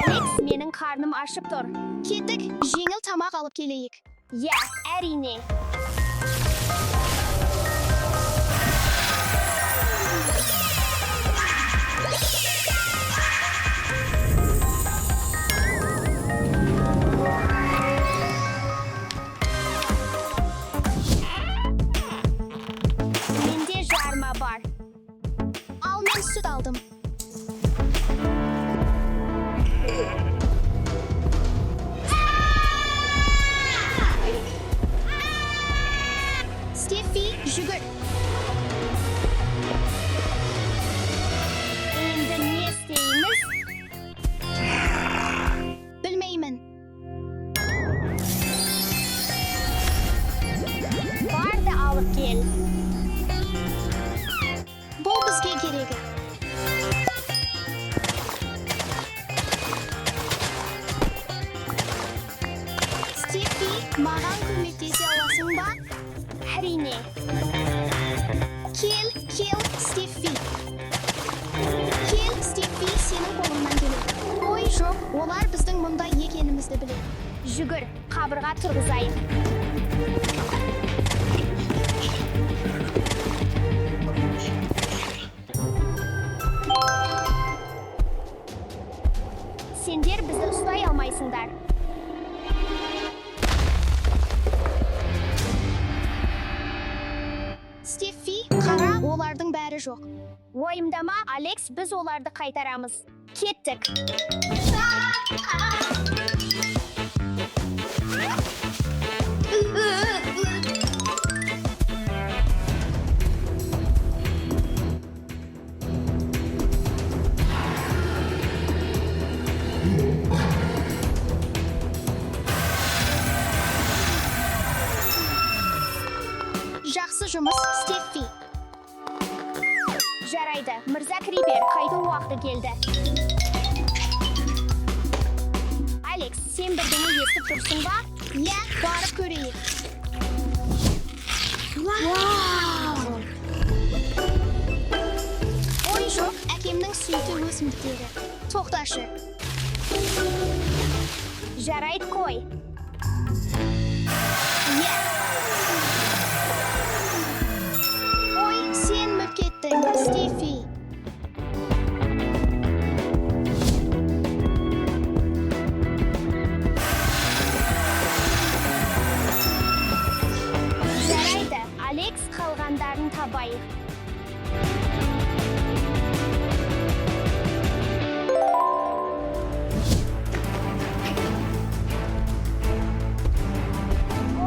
Алекс, менің қарным ашып тұр. Кеттік, жеңіл тамақ алып келейік. Иә, әрине. Менде жарма бар. Ал, мен сүт алдым. Стефи, жүгір. Енді не істейміз? Білмеймін. Барды алып кел. Бұл бізге керегі. Стефи, маған көмектесе аласың ба? Әрине. Кел, Стефи. Кел, Стефи, сенің қолыңнан келеді. Ой, жоқ, олар біздің мұнда екенімізді біледі. Жүгір, қабырға тұрғызайық. Сендер бізді ұстай алмайсыңдар. Стефи, қара, олардың бәрі жоқ. Ойымдама, Алекс, біз оларды қайтарамыз. Кеттік. Жақсы жұмыс, Стефи. Жарайды, Мырза Крипер, қайту уақыты келді. Алекс, сен бірдеңе естіп тұрсың ба? Иә, барып көрейік. Ой, жоқ, әкемнің сүйікті өсімдіктері. Тоқташы. Жарайды, қой. Иә. Ой, сен мүлт кеттің, Стефи. Жарайды, Алекс, қалғандарын табайық.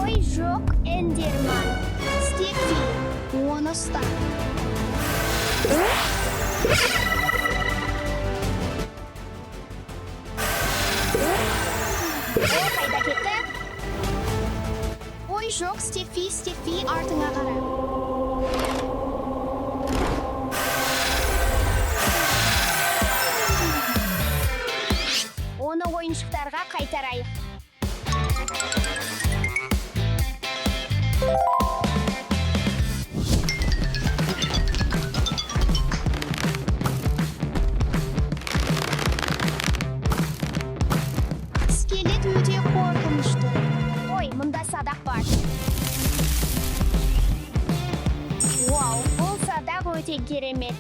Ой, жоқ, Эндерман. Стефи, оны ұста. Ол қайда кетті? Ой, жоқ, Стефи, артыңа қара. Оны ойыншықтарға қайтарайық. Скелет өте қорқынышты. Ой, мұнда садақ бар. Вау, бұл садақ өте керемет.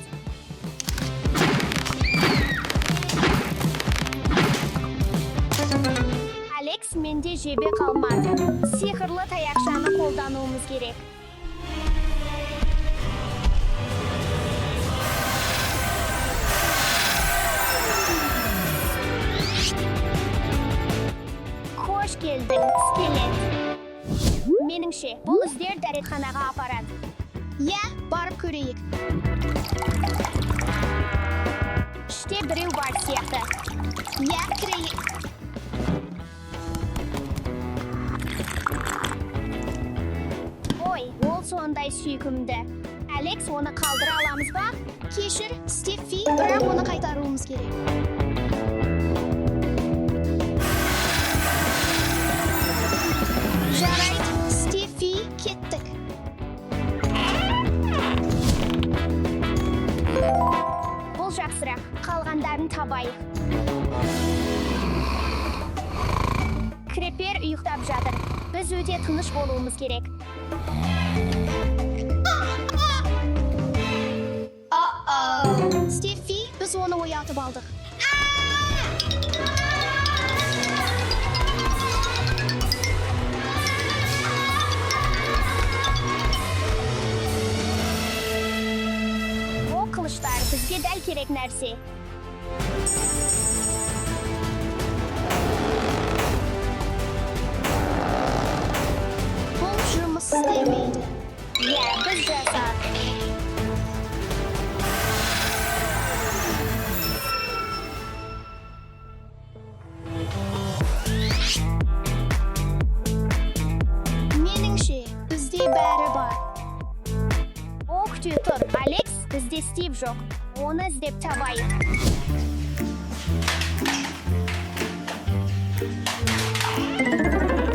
Алекс, менде жебе қалмады. Сиқырлы таяқшаны қолдануымыз керек. Қош келдің, скелет. Меніңше, бұл іздер дәретханаға апарады. Иә, барып көрейік. Іште біреу бар сияқты. Иә, кірейік. Ой, ол сондай сүйкімді. Алекс, оны қалдыра аламыз ба? Кешір, Стефи, бірақ оны қайтаруымыз керек. Жарайды, Стефи, кеттік. Бұл жақсырақ, қалғандарын табайық. ұйықтап жатыр. Біз өте тыныш болуымыз керек. Steffi, biz onu oyatып алдық. O kılıçlar bizge dәл керек нәрсе. Бұл жұмыс істемейді. Biz жасақ. Меніңше, бізде бәрі бар. O күте тұр. Алекс, бізде Стив жоқ. Оны іздеп табайық.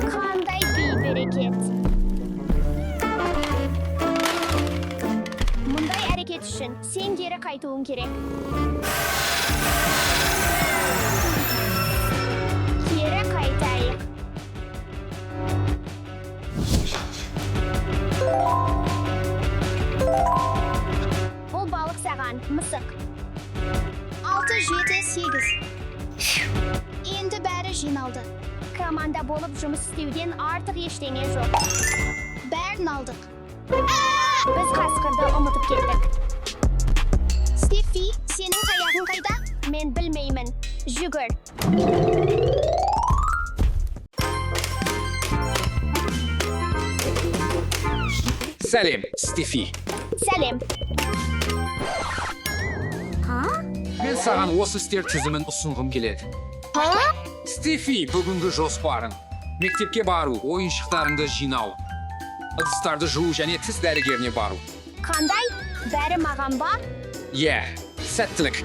Қандай бей-берекет. Мұндай әрекет үшін сен кері қайтуың керек. Кері қайтайық. Бұл балық саған, мысық. 6, 7, 8. Енді бәрі жиналды. Команда болып жұмыс істеуден артық ештеңе жоқ. Бәрін алдық. Біз қасқырды ұмытып кеттік. Steffi, сенің таяғың қайда? Мен білмеймін. Жүгір. Сәлем, Стефи. Сәлем. Мен саған осы істер тізімін ұсынғым келеді. Стефи, бүгінгі жоспарың. Мектепке бару, ойыншықтарыңды жинау. Ыдыстарды жуу және тіс дәрігеріне бару. Қандай? Бәрі маған ба? Сәттілік.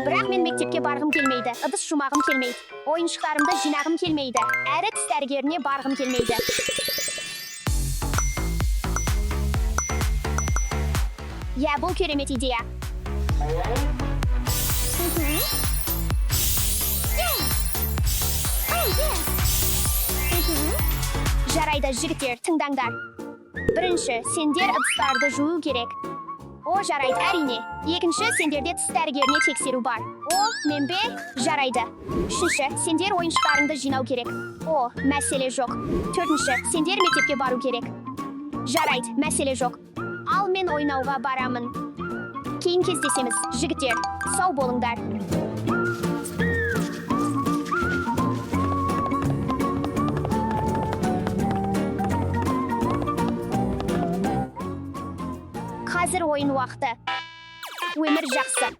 Бірақ мен мектепке барғым келмейді. Ыдыс жумағым келмейді. Ойыншықтарымды жинағым келмейді. Әрі тіс дәрігеріне барғым келмейді. Бұл керемет идея. Жарайды, жігіттер, тыңдаңдар. Бірінші, сендер ыдыстарды жуу керек. О, жарайды, әрине. Екінші, сендерде тіс дәрігеріне тексеру бар. О, мен бе? Жарайды. Үшінші, сендер ойыншықтарыңды жинау керек. О, мәселе жоқ. Төртінші, сендер мектепке бару керек. Жарайды, мәселе жоқ. Ал мен ойнауға барамын. Кейін кездесеміз, жігіттер. Сау болыңдар. Қазір ойын уақыты. Өмір жақсы.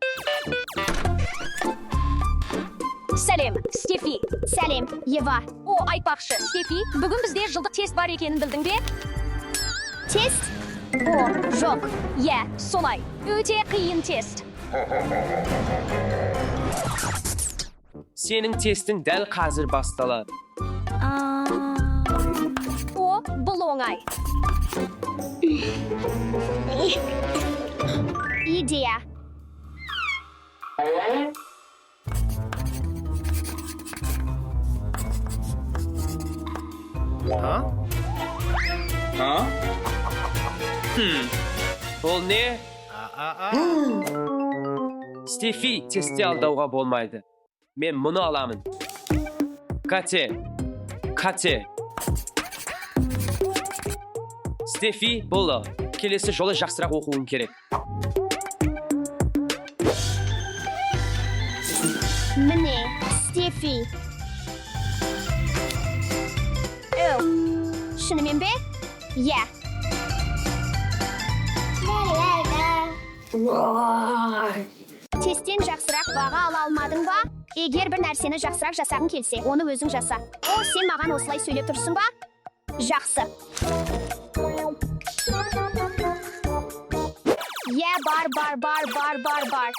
Сәлем, Стефи. Сәлем, Ева. О, айтпақшы, Стефи, бүгін бізде жылдық тест бар екенін білдің бе? Тест? О, жоқ. Солай. Өте қиын тест. Сенің тестің дәл қазір басталады. О, бұл оңай. Идея. Ол не? Стефи, тестте алдауға болмайды. Мен мұны аламын. Қате. Стефи, бұл келесі жолы жақсырақ оқуың керек. Міне, Стефи. Шынымен бе? Тесттен жақсырақ баға ала алмадың ба? Егер бір нәрсені жақсырақ жасағың келсе, оны өзің жаса. О, сен маған осылай сөйлеп тұрсың ба? Жақсы. Бар.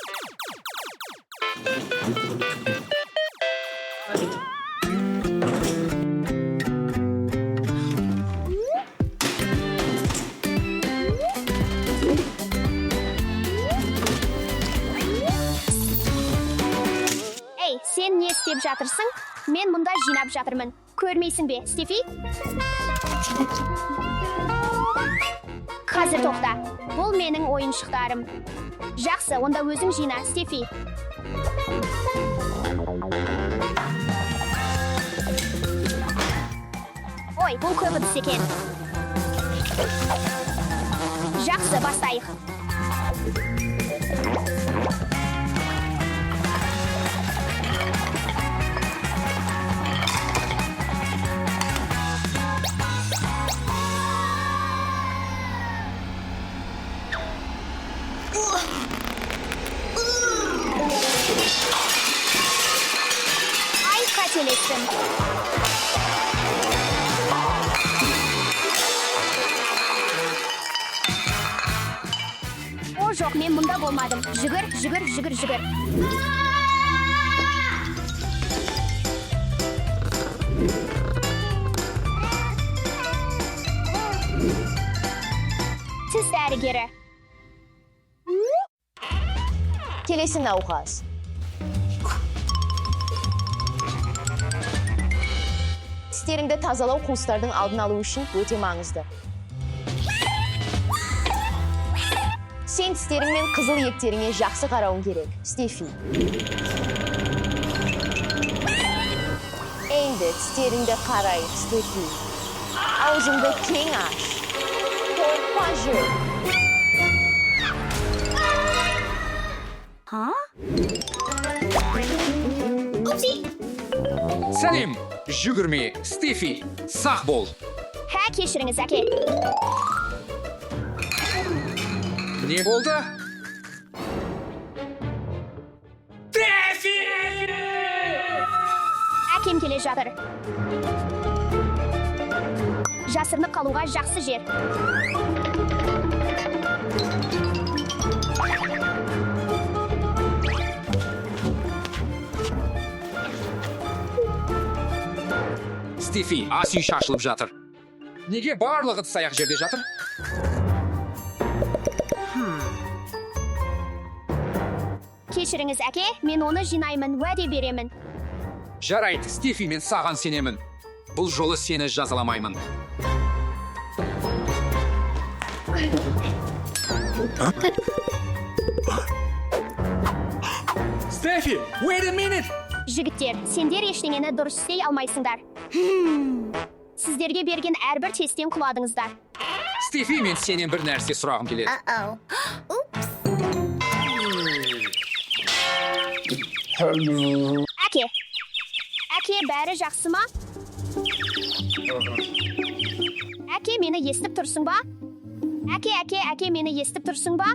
Sen ne istеп жатырсың? Мен мұнда жинап жатырмын. Көрмейсің бе, Стефи? Қазір тоқта. Бұл менің ойыншықтарым. Жақсы, онда өзің жина, Стефи. Ой, бұл көп ыдыс екен. Жақсы, бастайық. Ay, қателестім. О, жоқ, мен мұнда болмадым. Жүгір. Тіс дәрігері. Келесі науқас. Тістеріңді тазалау қуыстардың алдын алу үшін өте маңызды. Сен тістерің мен қызыл иектеріңе жақсы қарауың керек, Стефи. Енді тістеріңді қарайық, Стефи. Аузыңды кең аш. Қорықпа жүр. Сәлем, жүгірме, Стефи, сақ бол. Хә, кешіріңіз, әке. Не болды? Стефи! Әкем келе жатыр. Жасырынып қалуға жақсы жер. Стефи, ас үй шашылып жатыр. Неге барлығы саяқ жерде жатыр? Кешіріңіз, әке, мен оны жинаймын, уәде беремін. Жарайды, Стефи, мен саған сенемін. Бұл жолы сені жазаламаймын. Стефи, wait a minute! Жігіттер, сендер ештеңені дұрыс істей алмайсыңдар. Сіздерге берген әрбір тесттен құладыңыздар. Стефи, мен сенен бір нәрсе сұрағым келеді. Әке, бәрі жақсы ма? Әке, мені естіп тұрсың ба? Әке, мені естіп тұрсың ба?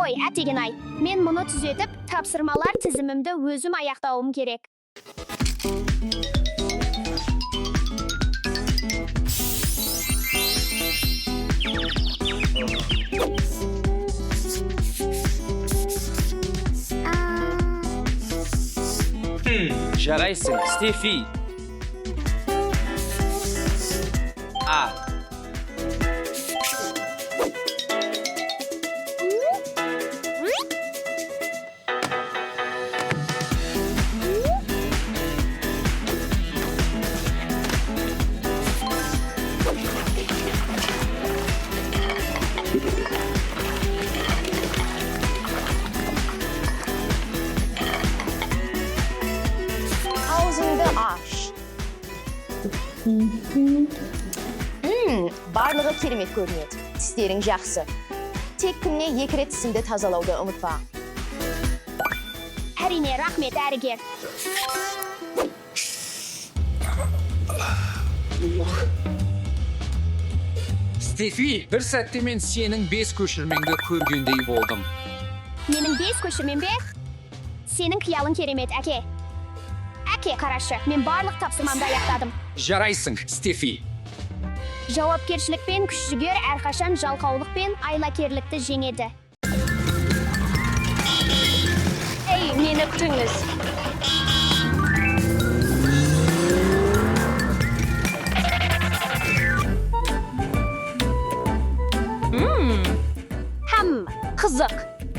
Ой, әттеген-ай, мен мұны түзетіп, тапсырмалар тізімімді өзім аяқтауым керек. Жарайсың, Стефи. А. Auzunda aş. Барлығы керемет көрінеді. Тістерің жақсы. Тек күніне 2 рет тісіңді тазалауды ұмытпа. Әрине, рахмет, дәрігер. Стефи, бір сәтте мен сенің 5 көшірмеңді көргендей болдым. Менің 5 көшірмем бе? Сенің қиялың керемет, әке. Әке, қарашы, мен барлық тапсырмамды аяқтадым. Жарайсың, Стефи. Жауапкершілік пен күш-жігер әрқашан жалқаулық пен айлакерлікті жеңеді. Ей, мені күтіңіз. Хам, Қызық.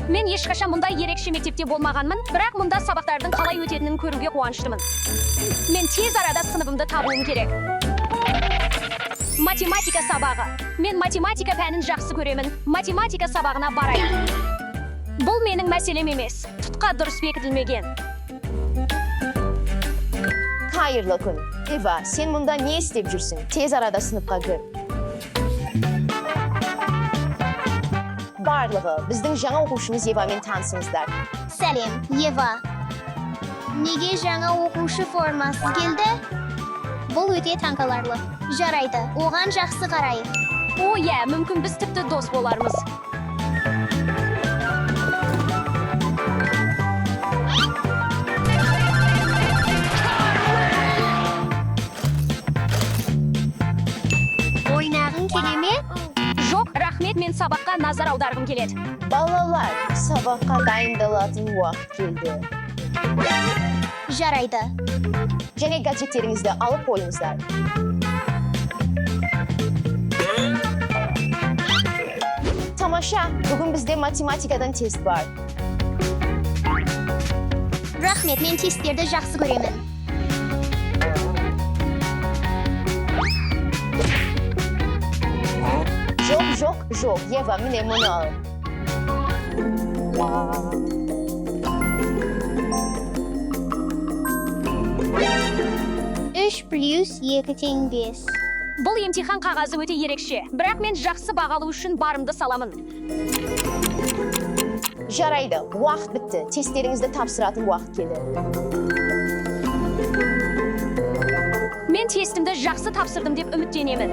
Мен ешқашан мұндай ерекше мектепте болмағанмын, бірақ мұнда сабақтардың қалай өтетінін көруге қуаныштымын. Мен тез арада сыныбымды табуым керек. Математика сабағы. Мен математика пәнін жақсы көремін. Математика сабағына барайын. Бұл менің мәселем емес. Тұтқа дұрыс бекітілмеген. Hayırlı kun. Eva, sen bunda ne istеп жүрсің? Tez arada sınıfқа kir. Барлығы, біздің жаңа оқушымыз Евамен танысыңыздар. Сәлем, Ева. Неге жаңа оқушы формасы келді? Бұл өте таңқаларлы. Жарайды, оған жақсы қарайық. О, иә, мүмкін біз тіпті дос болармыз. Ойнағың келе ме? Жоқ, рахмет, мен сабаққа назар аударғым келеді. Balalar, sabahqa dayındalатын уақыт келді. Жарайды. Және гаджеттеріңізді алып қойыңыздар. Тамаша, бүгін бізде математикадан тест бар. Рахмет, мен тесттерді жақсы көремін. Жоқ, Ева, міне мұны ал. 3+2=5. Бұл емтихан қағазы өте ерекше, бірақ мен жақсы бағалу үшін барымды саламын. Жарайды, уақыт бітті. Тесттеріңізді тапсыратын уақыт келді. Мен тестімді жақсы тапсырдым деп үміттенемін.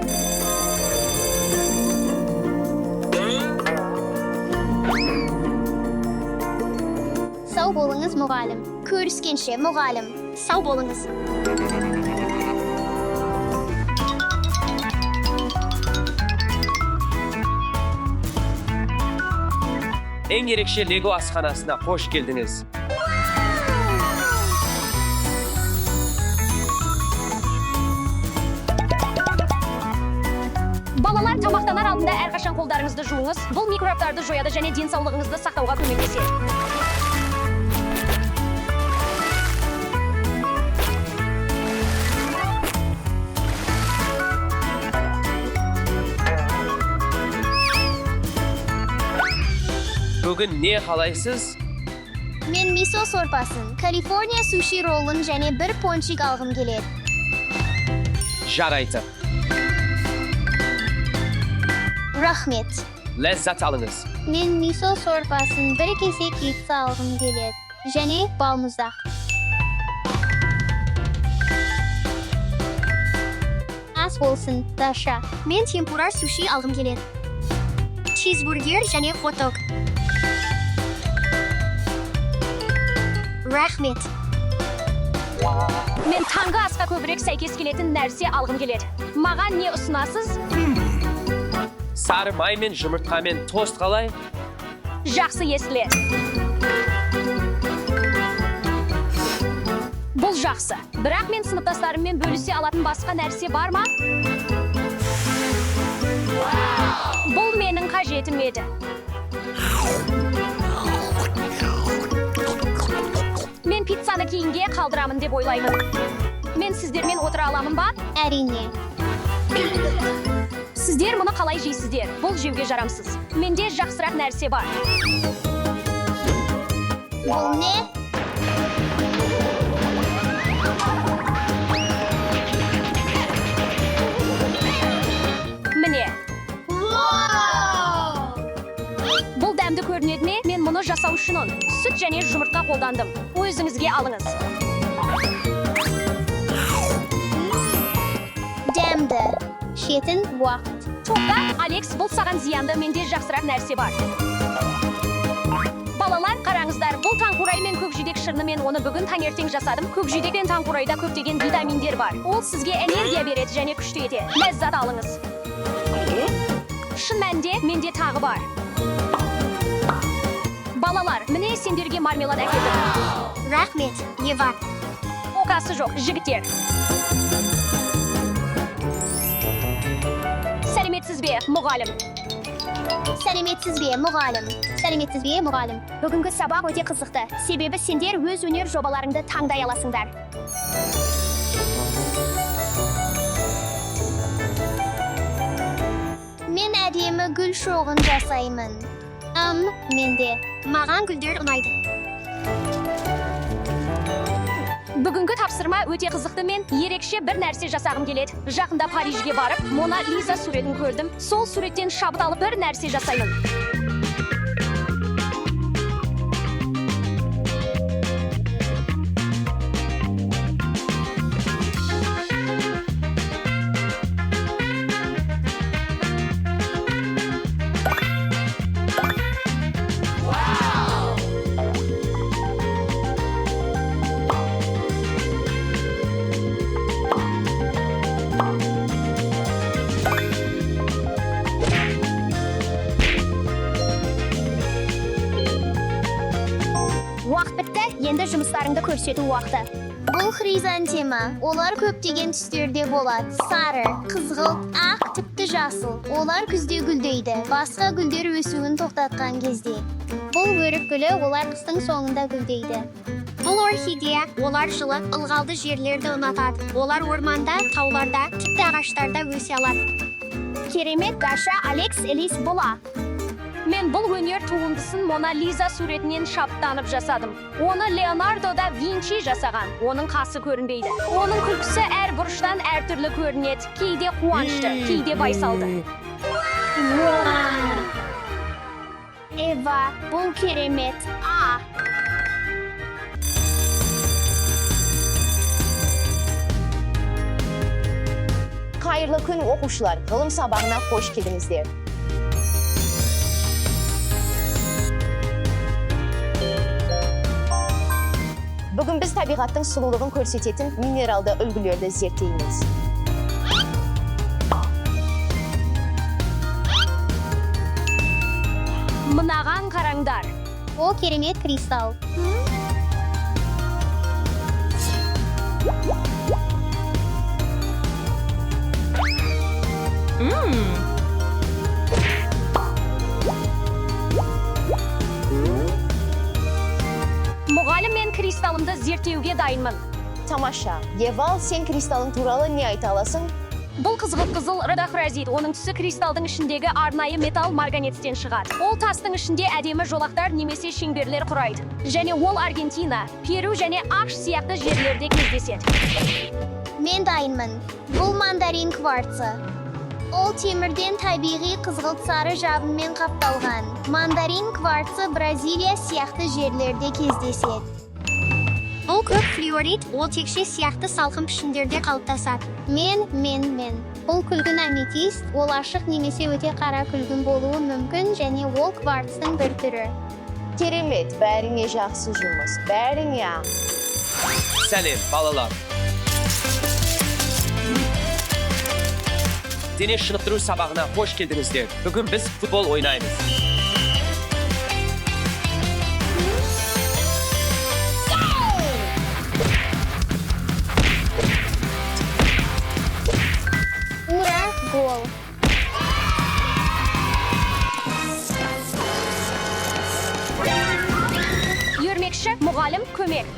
Сау болыңыз, мұғалім. Көріскенше, мұғалім. Сау болыңыз. Ең ерекше Лего асханасына қош келдіңіз. Балалар, тамақтанар алдында әрқашан қолдарыңызды жуыңыз. Бұл микробтарды жояды және денсаулығыңызды сақтауға көмектеседі. Бүгін не қалайсыз? Мен мисо сорпасын, Калифорния суши роллын және бір пончик алғым келеді. Жарайды. Рахмет. Ләззат алыңыз. Мен мисо сорпасын бір кесек пицца алғым келеді. Және балмұздақ. Ас болсын, Даша. Мен темпура суши алғым келеді. Чизбургер және хот-дог. Рахмет. Мен таңғы асқа көбірек сәйкес келетін нәрсе алғым келеді. Маған не ұсынасыз? Сары май мен жұмыртқамен тост қалай? Жақсы естіледі. Бұл жақсы. Бірақ мен сыныптастарыммен бөлісе алатын басқа нәрсе бар ма? Бұл менің қажетім еді. Мен пиццаны кейінге қалдырамын деп ойлаймын. Мен сіздермен отыра аламын ба? Әрине. Сіздер мұны қалай жейсіздер? Бұл жеуге жарамсыз. Менде жақсырақ нәрсе бар. Бұл не? Міне. Бұл дәмді көрінеді ме? Мен мұны жасау үшін сүт және жұмыртқа қолдандым. Өзіңізге алыңыз. Дәмді. Шетін уақыт. Тоқта, Алекс, бұл саған зиянды, менде жақсырақ нәрсе бар. Балалар, қараңыздар, бұл таңқурай мен көкжидек шырны, мен оны бүгін таңертең жасадым. Көкжидек пен таңқурайда көптеген витаминдер бар. Ол сізге энергия береді және күшті етеді. Ләззат алыңыз. Шын мәнінде менде тағы бар. Балалар, міне сендерге мармелад әкелдім. Рахмет, Ева. Оқасы жоқ, жігіттер. Сәлеметсіз бе, мұғалім? Сәлеметсіз бе, мұғалім? Сәлеметсіз бе, мұғалім? Бүгінгі сабақ өте қызықты. Себебі сендер өз өнер жобаларыңды таңдай аласыңдар. Мен әдемі гүл шоғын жасаймын. Менде. Маған гүлдер ұнайды. Бүгінгі тапсырма өте қызықты, мен ерекше бір нәрсе жасағым келеді. Жақында Парижге барып, Мона Лиза суретін көрдім. Сол суреттен шабыт алып бір нәрсе жасаймын. Уақыт бітті, енді жұмыстарыңды көрсету уақыты. Бұл хризантема. Олар көптеген түстерде болады. Сары, қызғылт, ақ, тіпті жасыл. Олар күзде гүлдейді. Басқа гүлдер өсуін тоқтатқан кезде. Бұл өрік гүлі, олар қыстың соңында гүлдейді. Бұл орхидея, олар жылы, ылғалды жерлерді ұнатады. Олар орманда, тауларда, тіпті ағаштарда өсе алады. Керемет Даша, Алекс, Элис бола. Мен бұл өнер туындысын Мона Лиза суретінен шабыттанып жасадым. Оны Леонардо да Винчи жасаған. Оның қасы көрінбейді. Оның күлкісі әр бұрыштан әртүрлі көрінеді. Кейде қуанышты, кейде байсалды. Ева, бұл керемет. Hayırlı gün оқушылар, ғылым сабағына қош келдіңіздер. Бүгін біз табиғаттың сұлулығын көрсететін минералды үлгілерді зерттейміз. Мынаған қараңдар. О, керемет кристалл. Мұғалім, мен кристалымды зерттеуге дайынмын. Tamaşa. Yeval, sen kristalın туралы не айта аласың? Бұл қызғылт-қызыл радохразит. Оның түсі кристалдың ішіндегі арнайы металл марганецтен шығады. Ол тастың ішінде әдемі жолақтар немесе шеңберлер құрайды. Және ол Аргентина, Перу және ақш сияқты жерлерде кездеседі. Мен дайынмын. Бұл мандарин кварцы. Ол темірден табиғи қызғылт сары жабынмен қапталған. Мандарин кварцы Бразилия сияқты жерлерде кездеседі. Бұл көп флюорит, ол текше сияқты салқын пішіндерде қалыптасады. Мен. Бұл күлгін аметист, ол ашық немесе өте қара күлгін болуы мүмкін, және ол кварцтың бір түрі. Керемет, бәріңе жақсы жұмыс. Бәріңе. Сәлем, балалар. Дене шынықтыру сабағына қош келдіңіздер. Бүгін біз футбол ойнаймыз. Ура, гол! Өрмекші, мұғалім, көмек.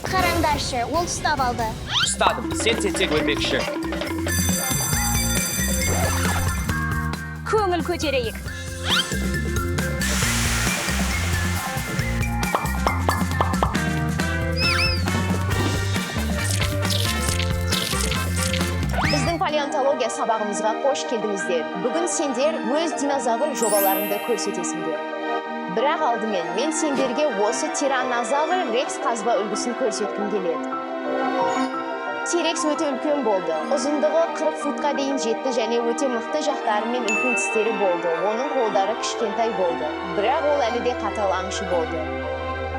Қараңдаршы, ол ұстап алды. Ұстадым, сен тентек өрмекші. Көңіл көтерейік. Біздің палеонтология сабағымызға қош келдіңіздер. Бүгін сендер өз динозавр жобаларыңды көрсетесіңдер. Бірақ алдымен мен сендерге осы тираннозавр рекс қазба үлгісін көрсеткім келеді. T-Rex өте үлкен болды. Ұзындығы 40 футқа дейін жетті және өте мықты жақтары мен үлкен тістері болды. Оның қолдары кішкентай болды. Бірақ ол әлі де қатал аңшы болды.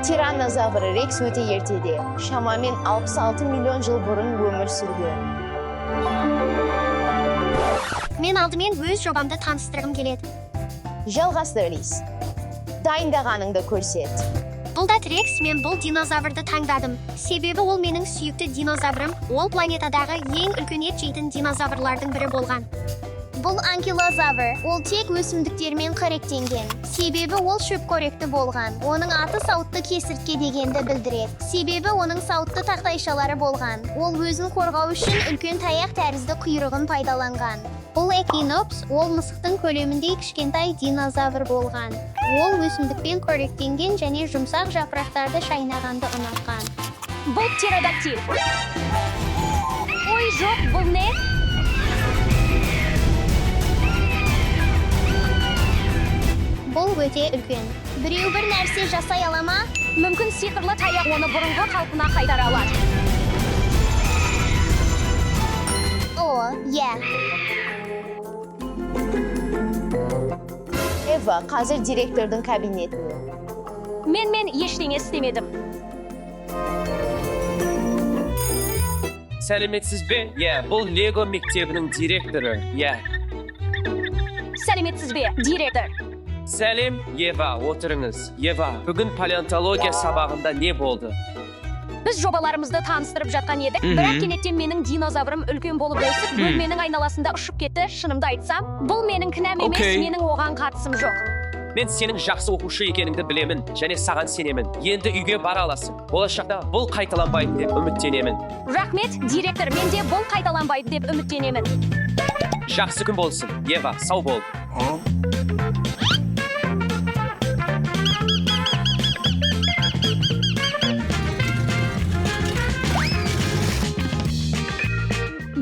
Тираннозавр рекс өте ертеде, шамамен 66 миллион жыл бұрын өмір сүрген. Мен алдымен өз жобамды таныстырғым келеді. Жалғастыр, Элис. Дайындағаныңды көрсет. Бұл да Трекс, мен бұл динозаврды таңдадым. Себебі ол менің сүйікті динозаврым, ол планетадағы ең үлкен ет жейтін динозаврлардың бірі болған. Бұл анкилозавр, ол тек өсімдіктермен қоректенген. Себебі ол шөпқоректі болған. Оның аты сауытты кесіртке дегенді білдіреді. Себебі оның сауытты тақтайшалары болған. Ол өзін қорғау үшін үлкен таяқ тәрізді құйрығын пайдаланған. Бұл экинопс, ол мысықтың көлеміндей кішкентай динозавр болған. Ол өсімдікпен қоректенген және жұмсақ жапырақтарды шайнағанды ұнатқан. Бұл птеродактил. Ой, жоқ, бұл не? Бұл өте үлкен. Біреу бір нәрсе жасай ала ма? Мүмкін сиқырлы таяқ оны бұрынғы қалпына қайтара алады. О, иә. Ева, қазір директордың кабинетінде. Мен ештеңе істемедім. Сәлеметсіз бе? Бұл Лего мектебінің директоры. Сәлеметсіз бе, директор? Сәлем, Ева, отырыңыз. Ева, бүгін палеонтология сабағында не болды? Біз жобаларымызды таныстырып жатқан едік, бірақ кенеттен менің динозаврым үлкен болып өсіп, бөлменің айналасында ұшып кетті. Шынымды айтсам, бұл менің кінәм емес, менің оған қатысым жоқ. Мен сенің жақсы оқушы екеніңді білемін, және саған сенемін. Енді үйге бара аласың. Болашақта бұл қайталанбайды деп үміттенемін. Рахмет, директор, мен де бұл қайталанбайды деп үміттенемін. Жақсы күн болсын. Ева, сау бол.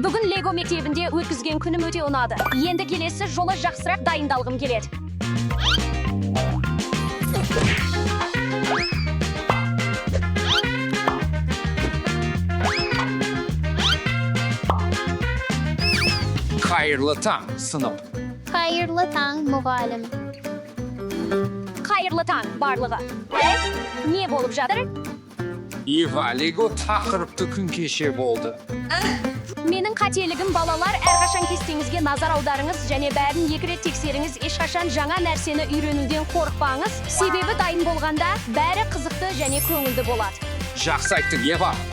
Бүгін Лего мектебінде өткізген күнім өте ұнады. Енді келесі жолы жақсырақ дайындалғым келеді. Қайырлы таң, сынып. Қайырлы таң, мұғалім. Қайырлы таң, барлығы. Не болып жатыр? Ева, Лего тақырыпты күн кеше болды. Менің қателігім, балалар, әрқашан кестеңізге назар аударыңыз және бәрін екі рет тексеріңіз. Ешқашан жаңа нәрсені үйренуден қорықпаңыз. Себебі дайын болғанда бәрі қызықты және көңілді болады. Жақсы айттың, Ева.